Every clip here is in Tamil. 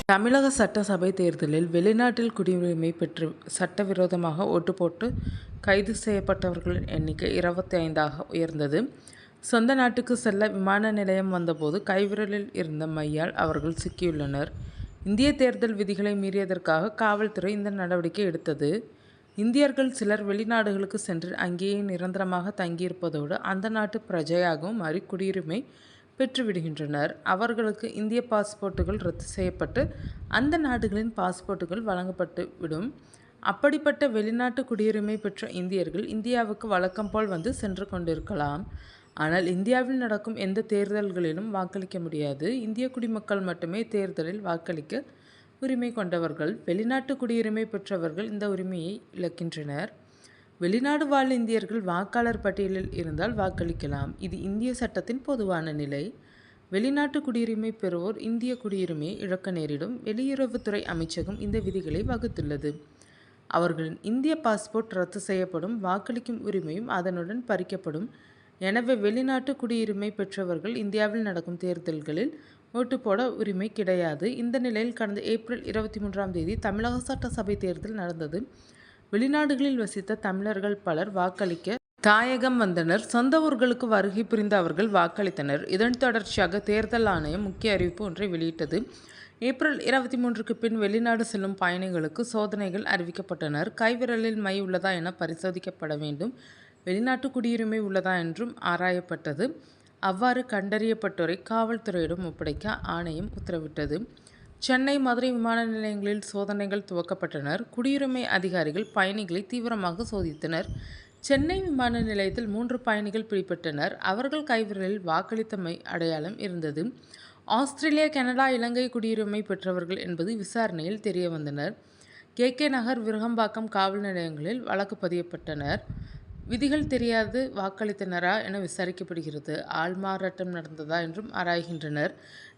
தமிழக சட்டசபை தேர்தலில் வெளிநாட்டில் குடியுரிமை பெற்று சட்டவிரோதமாக ஓட்டு போட்டு கைது செய்யப்பட்டவர்களின் எண்ணிக்கை 25ஆக உயர்ந்தது. சொந்த நாட்டுக்கு செல்ல விமான நிலையம் வந்தபோது கைவிரலில் இருந்த மையால் அவர்கள் சிக்கியுள்ளனர். இந்திய தேர்தல் விதிகளை மீறியதற்காக காவல்துறை இந்த நடவடிக்கை எடுத்தது. இந்தியர்கள் சிலர் வெளிநாடுகளுக்கு சென்று அங்கேயே நிரந்தரமாக தங்கியிருப்பதோடு அந்த நாட்டு பிரஜையாகவும் மாறி குடியுரிமை பெற்றுவிடுகின்றனர். அவர்களுக்கு இந்திய பாஸ்போர்ட்டுகள் ரத்து செய்யப்பட்டு அந்த நாடுகளின் பாஸ்போர்ட்டுகள் வழங்கப்பட்டு விடும். அப்படிப்பட்ட வெளிநாட்டு குடியுரிமை பெற்ற இந்தியர்கள் இந்தியாவுக்கு வழக்கம் போல் வந்து சென்று கொண்டிருக்கலாம். ஆனால் இந்தியாவில் நடக்கும் எந்த தேர்தல்களிலும் வாக்களிக்க முடியாது. இந்திய குடிமக்கள் மட்டுமே தேர்தலில் வாக்களிக்க உரிமை கொண்டவர்கள். வெளிநாட்டு குடியுரிமை பெற்றவர்கள் இந்த உரிமையை இழக்கின்றனர். வெளிநாடு வாழ் இந்தியர்கள் வாக்காளர் பட்டியலில் இருந்தால் வாக்களிக்கலாம். இது இந்திய சட்டத்தின் பொதுவான நிலை. வெளிநாட்டு குடியுரிமை பெறுவோர் இந்திய குடியுரிமையை இழக்க நேரிடும். வெளியுறவுத்துறை அமைச்சகம் இந்த விதிகளை வகுத்துள்ளது. அவர்களின் இந்திய பாஸ்போர்ட் ரத்து செய்யப்படும். வாக்களிக்கும் உரிமையும் அதனுடன் பறிக்கப்படும். எனவே வெளிநாட்டு குடியுரிமை பெற்றவர்கள் இந்தியாவில் நடக்கும் தேர்தல்களில் ஓட்டு போட உரிமை கிடையாது. இந்த நிலையில் கடந்த ஏப்ரல் 23ஆம் தேதி தமிழக சட்டசபை தேர்தல் நடந்தது. வெளிநாடுகளில் வசித்த தமிழர்கள் பலர் வாக்களிக்க தாயகம் வந்தனர். சொந்த ஊர்களுக்கு வருகை புரிந்த அவர்கள் வாக்களித்தனர். இதன் தொடர்ச்சியாக தேர்தல் ஆணையம் முக்கிய அறிவிப்பு ஒன்றை வெளியிட்டது. ஏப்ரல் 23க்கு பின் வெளிநாடு செல்லும் பயணிகளுக்கு சோதனைகள் அறிவிக்கப்பட்டனர். கைவிரலில் மை உள்ளதா என பரிசோதிக்கப்பட வேண்டும். வெளிநாட்டு குடியுரிமை உள்ளதா என்றும் ஆராயப்பட்டது. அவ்வாறு கண்டறியப்பட்டோரை காவல்துறையிடம் ஒப்படைக்க ஆணையம் உத்தரவிட்டது. சென்னை, மதுரை விமான நிலையங்களில் சோதனைகள் துவக்கப்பட்டனர். குடியுரிமை அதிகாரிகள் பயணிகளை தீவிரமாக சோதித்தனர். சென்னை விமான நிலையத்தில் 3 பயணிகள் பிடிபட்டனர். அவர்கள் கைவிரலில் வாக்களித்த மை அடையாளம் இருந்தது. ஆஸ்திரேலியா, கனடா, இலங்கை குடியுரிமை பெற்றவர்கள் என்பது விசாரணையில் தெரியவந்தனர். கே. நகர், விருகம்பாக்கம் காவல் நிலையங்களில் வழக்கு பதியப்பட்டனர். விதிகள் தெரியாது வாக்களித்தனரா என விசாரிக்கப்படுகிறது. ஆள்மாறாட்டம் நடந்ததா என்றும் ஆராய்கின்றனர்.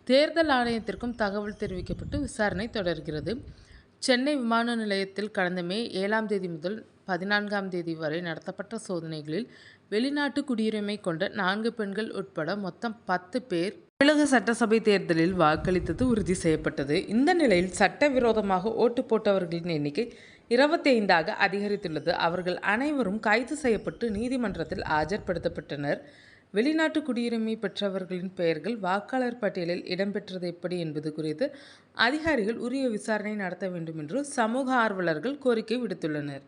தேர்தல் ஆணையத்திற்கும் தகவல் தெரிவிக்கப்பட்டு விசாரணை தொடர்கிறது. சென்னை விமான நிலையத்தில் கடந்த மே 7ஆம் தேதி முதல் 14ஆம் தேதி வரை நடத்தப்பட்ட சோதனைகளில் வெளிநாட்டு குடியுரிமை கொண்ட 4 பெண்கள் உட்பட மொத்தம் 10 பேர் தமிழக சட்டசபை தேர்தலில் வாக்களித்தது உறுதி செய்யப்பட்டது. இந்த நிலையில் சட்டவிரோதமாக ஓட்டு போட்டவர்களின் எண்ணிக்கை 25ஆக அதிகரித்துள்ளது. அவர்கள் அனைவரும் கைது செய்யப்பட்டு நீதிமன்றத்தில் ஆஜர்படுத்தப்பட்டனர். வெளிநாட்டு குடியுரிமை பெற்றவர்களின் பெயர்கள் வாக்காளர் பட்டியலில் இடம்பெற்றது எப்படி என்பது குறித்து அதிகாரிகள் உரிய விசாரணை நடத்த வேண்டும் என்று சமூக ஆர்வலர்கள் கோரிக்கை விடுத்துள்ளனர்.